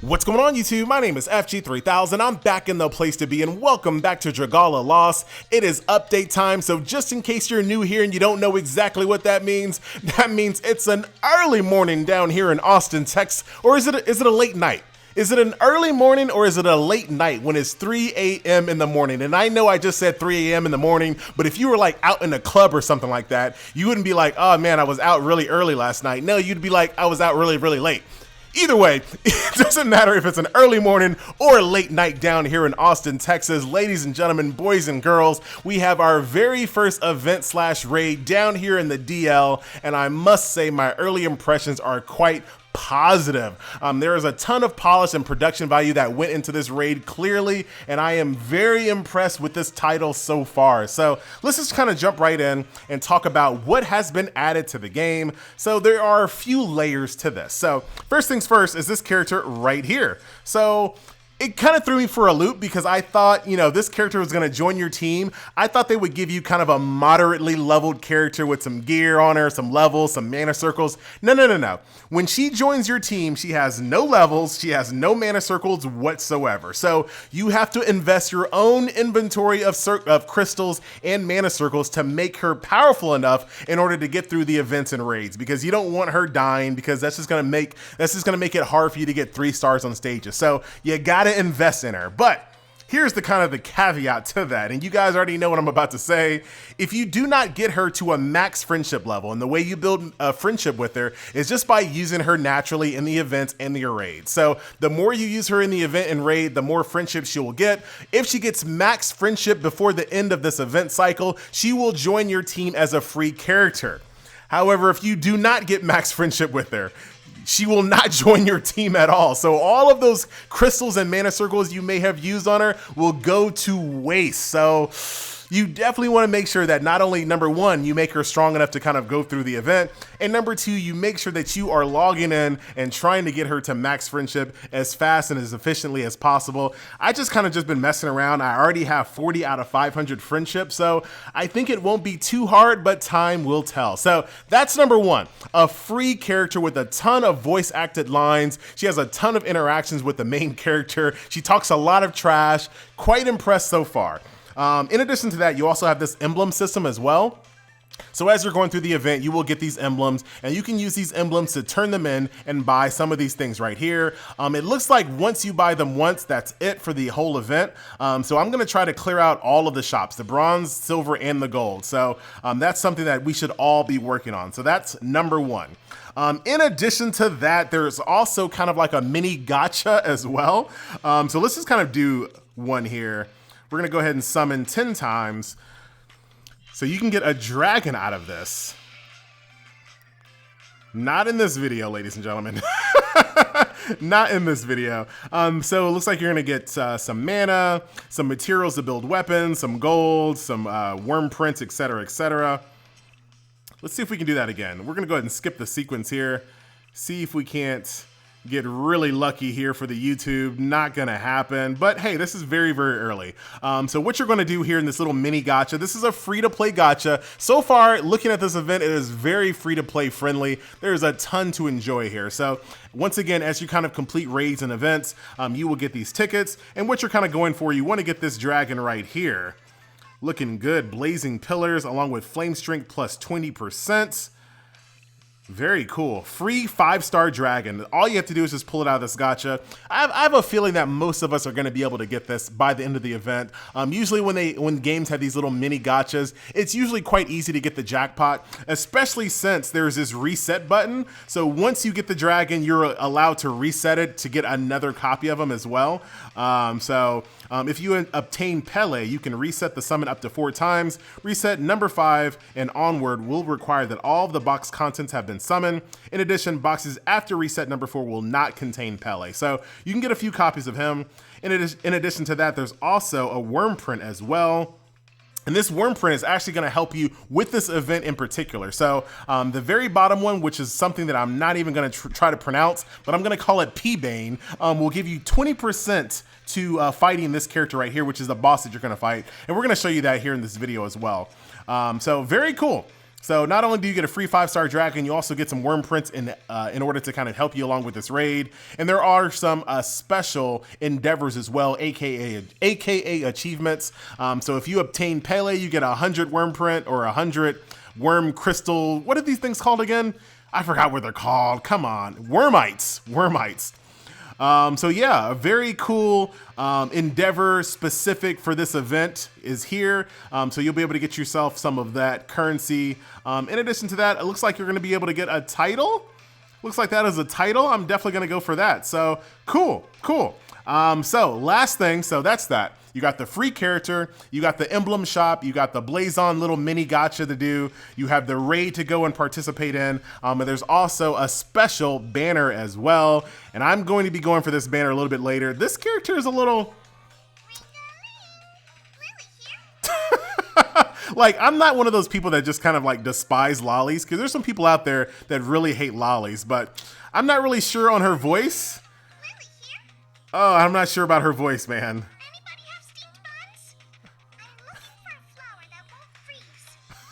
What's going on YouTube? My name is FG3000. I'm back in the place to be and welcome back to Dragalia Lost. It is update time, so just in case you're new here and you don't know exactly what that means it's an early morning down here in Austin, Texas. Or is it a late night? Is it an early morning or is it a late night when it's 3 a.m. in the morning? And I know I just said 3 a.m. in the morning, but if you were like out in a club or something like that, you wouldn't be like, oh man, I was out really early last night. No, you'd be like, I was out really, really late. Either way, it doesn't matter if it's an early morning or a late night down here in Austin, Texas. Ladies and gentlemen, boys and girls, we have our very first event/raid down here in the DL, and I must say my early impressions are quite positive. There is a ton of polish and production value that went into this raid clearly, and I am very impressed with this title so far. So let's just kind of jump right in and talk about what has been added to the game. So there are a few layers to this. So first things first is this character right here. So it kind of threw me for a loop because I thought, you know, this character was going to join your team. I thought they would give you kind of a moderately leveled character with some gear on her, some levels, some mana circles. No. When she joins your team, she has no levels. She has no mana circles whatsoever. So you have to invest your own inventory of crystals and mana circles to make her powerful enough in order to get through the events and raids, because you don't want her dying, because that's just going to make it hard for you to get 3 stars on stages. So you got to invest in her. But here's the kind of the caveat to that, and you guys already know what I'm about to say. If you do not get her to a max friendship level, and the way you build a friendship with her is just by using her naturally in the events and the raids. So the more you use her in the event and raid, the more friendship she will get. If she gets max friendship before the end of this event cycle, she will join your team as a free character. However, if you do not get max friendship with her, she will not join your team at all. So all of those crystals and mana circles you may have used on her will go to waste. So you definitely want to make sure that not only, number one, you make her strong enough to kind of go through the event, and number two, you make sure that you are logging in and trying to get her to max friendship as fast and as efficiently as possible. I just kind of been messing around. I already have 40 out of 500 friendship, so I think it won't be too hard, but time will tell. So that's number one, a free character with a ton of voice acted lines. She has a ton of interactions with the main character. She talks a lot of trash. Quite impressed so far. In addition to that, you also have this emblem system as well. So as you're going through the event, you will get these emblems, and you can use these emblems to turn them in and buy some of these things right here. It looks like once you buy them once, that's it for the whole event. So I'm going to try to clear out all of the shops, the bronze, silver, and the gold. So that's something that we should all be working on. So that's number one. In addition to that, there's also kind of like a mini gacha as well. So let's just kind of do one here. We're going to go ahead and summon 10 times. So you can get a dragon out of this. Not in this video, ladies and gentlemen. Not in this video. So it looks like you're going to get some mana, some materials to build weapons, some gold, some worm prints, etc., etc. Let's see if we can do that again. We're going to go ahead and skip the sequence here. See if we can't get really lucky here for the YouTube. Not gonna happen, but hey, this is very, very early. So what you're gonna do here in this little mini gacha, this is a free-to-play gacha. So far, looking at this event, it is very free-to-play friendly. There's a ton to enjoy here. So once again, as you kind of complete raids and events, you will get these tickets, and what you're kind of going for, you wanna get this dragon right here. Looking good, blazing pillars, along with flame strength plus 20%. Very cool. Free 5-star dragon. All you have to do is just pull it out of this gacha. I have a feeling that most of us are going to be able to get this by the end of the event. Usually when games have these little mini gachas, it's usually quite easy to get the jackpot, especially since there's this reset button. So once you get the dragon, you're allowed to reset it to get another copy of them as well. If you obtain Pele, you can reset the summon up to 4 times. Reset number 5 and onward will require that all of the box contents have been summoned. In addition, boxes after reset number 4 will not contain Pele. So you can get a few copies of him. In addition to that, there's also a worm print as well. And this worm print is actually going to help you with this event in particular. So the very bottom one, which is something that I'm not even going to try to pronounce, but I'm going to call it P-Bane, will give you 20% to fighting this character right here, which is the boss that you're going to fight. And we're going to show you that here in this video as well. So very cool. So not only do you get a free 5-star dragon, you also get some worm prints in order to kind of help you along with this raid. And there are some special endeavors as well, aka achievements. So if you obtain Pele, you get 100 worm print or 100 worm crystal. What are these things called again? I forgot what they're called. Come on, wormites. So yeah, a very cool endeavor specific for this event is here. So you'll be able to get yourself some of that currency. In addition to that, it looks like you're going to be able to get a title. Looks like that is a title. I'm definitely going to go for that. So cool. So last thing, so that's that. You got the free character, you got the emblem shop, you got the Blazon little mini gacha to do, you have the raid to go and participate in, and there's also a special banner as well. And I'm going to be going for this banner a little bit later. This character is a little... Like, I'm not one of those people that just kind of like despise lollies, because there's some people out there that really hate lollies, but I'm not really sure on her voice. Oh, I'm not sure about her voice, man.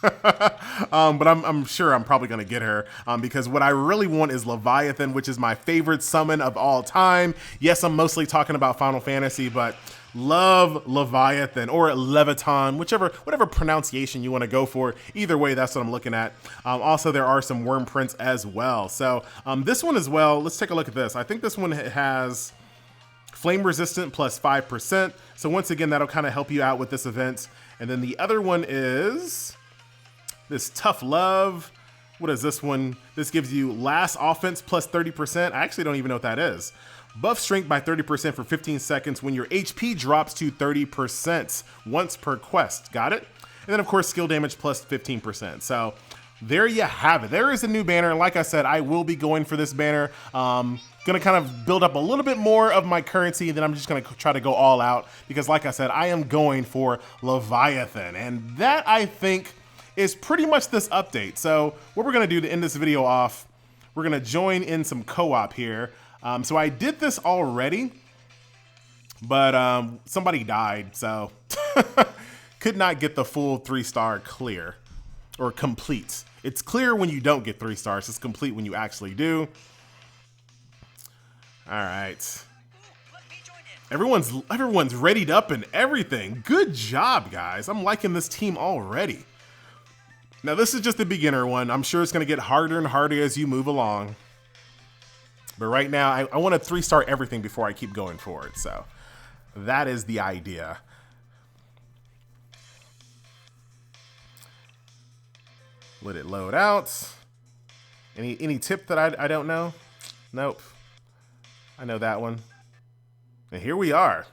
But I'm sure I'm probably going to get her because what I really want is Leviathan, which is my favorite summon of all time. Yes, I'm mostly talking about Final Fantasy, but love Leviathan or Leviton, whatever pronunciation you want to go for. Either way, that's what I'm looking at. Also, there are some worm prints as well. So this one as well, let's take a look at this. I think this one has flame resistant plus 5%. So once again, that'll kind of help you out with this event. And then the other one is this tough love. What is this one? This gives you last offense plus 30%. I actually don't even know what that is. Buff strength by 30% for 15 seconds when your HP drops to 30% once per quest. Got it? And then of course, skill damage plus 15%. So there you have it. There is a new banner. Like I said, I will be going for this banner. Gonna kind of build up a little bit more of my currency, then I'm just gonna try to go all out because like I said, I am going for Leviathan. And that I think is pretty much this update. So what we're gonna do to end this video off, we're gonna join in some co-op here. So I did this already, but somebody died, so could not get the full 3-star clear or complete. It's clear when you don't get 3 stars. It's complete when you actually do. All right. Everyone's readied up and everything. Good job, guys. I'm liking this team already. Now, this is just the beginner one. I'm sure it's going to get harder and harder as you move along. But right now, I want to 3-star everything before I keep going forward. So that is the idea. Let it load out. Any tip that I don't know? Nope. I know that one. And here we are.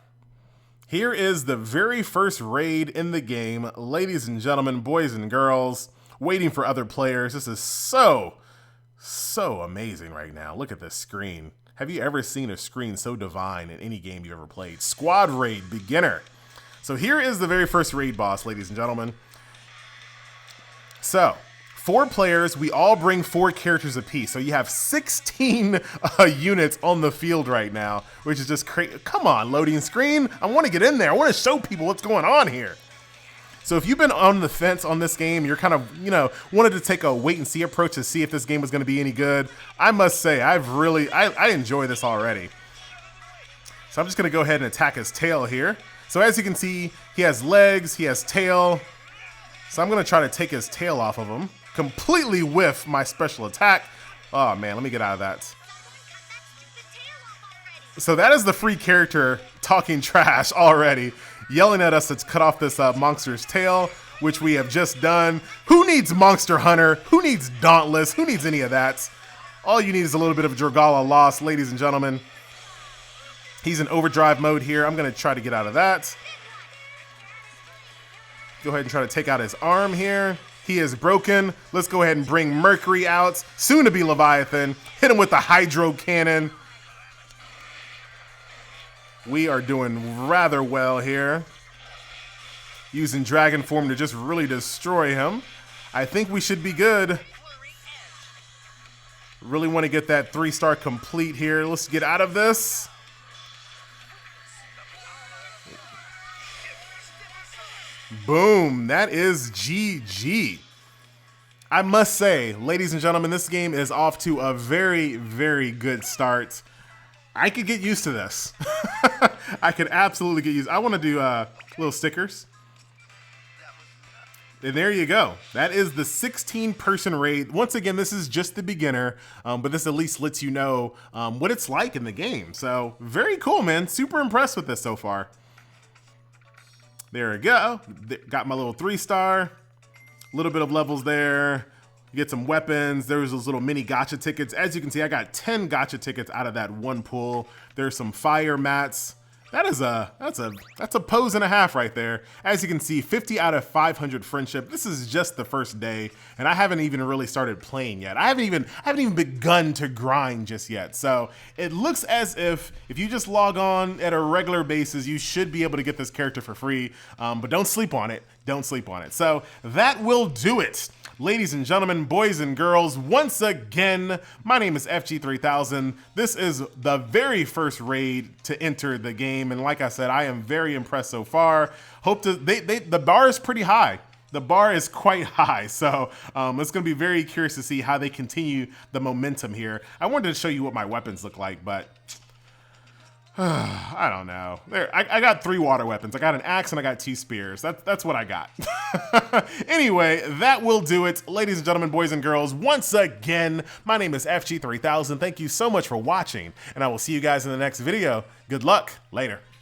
Here is the very first raid in the game. Ladies and gentlemen, boys and girls, waiting for other players. This is so amazing right now. Look at this screen. Have you ever seen a screen so divine in any game you ever played? Squad raid beginner. So here is the very first raid boss, ladies and gentlemen. So 4 players, we all bring 4 characters apiece. So you have 16 units on the field right now, which is just crazy. Come on, loading screen. I want to get in there. I want to show people what's going on here. So if you've been on the fence on this game, you're kind of, wanted to take a wait and see approach to see if this game was going to be any good. I must say, I enjoy this already. So I'm just going to go ahead and attack his tail here. So as you can see, he has legs, he has tail. So I'm going to try to take his tail off of him. Completely whiff my special attack. Oh man, let me get out of that. So that is the free character talking trash already, yelling at us to cut off this monster's tail, which we have just done. Who needs Monster Hunter? Who needs Dauntless? Who needs any of that? All you need is a little bit of Dragalia Lost, ladies and gentlemen. He's in overdrive mode here. I'm going to try to get out of that. Go ahead and try to take out his arm here. He is broken. Let's go ahead and bring Mercury out. Soon to be Leviathan. Hit him with the Hydro Cannon. We are doing rather well here. Using Dragon Form to just really destroy him. I think we should be good. Really want to get that 3-star complete here. Let's get out of this. Boom, that is GG. I must say, ladies and gentlemen, this game is off to a very, very good start. I could get used to this. I could absolutely get used. I want to do little stickers. And there you go. That is the 16-person raid. Once again, this is just the beginner, but this at least lets you know what it's like in the game. So very cool, man. Super impressed with this so far. There we go. Got my little 3-star. A little bit of levels there. You get some weapons. There's those little mini gacha tickets. As you can see, I got 10 gacha tickets out of that one pool. There's some fire mats. That's a pose and a half right there. As you can see, 50 out of 500 friendship. This is just the first day, and I haven't even really started playing yet. I haven't even begun to grind just yet. So it looks as if you just log on at a regular basis, you should be able to get this character for free. But don't sleep on it. Don't sleep on it. So that will do it. Ladies and gentlemen, boys and girls, once again, my name is FG3000. This is the very first raid to enter the game, and like I said, I am very impressed so far. The bar is pretty high. The bar is quite high, so it's going to be very curious to see how they continue the momentum here. I wanted to show you what my weapons look like, but I don't know. I got 3 water weapons. I got an axe and I got 2 spears. That's what I got. Anyway, that will do it. Ladies and gentlemen, boys and girls, once again, my name is FG3000. Thank you so much for watching, and I will see you guys in the next video. Good luck. Later.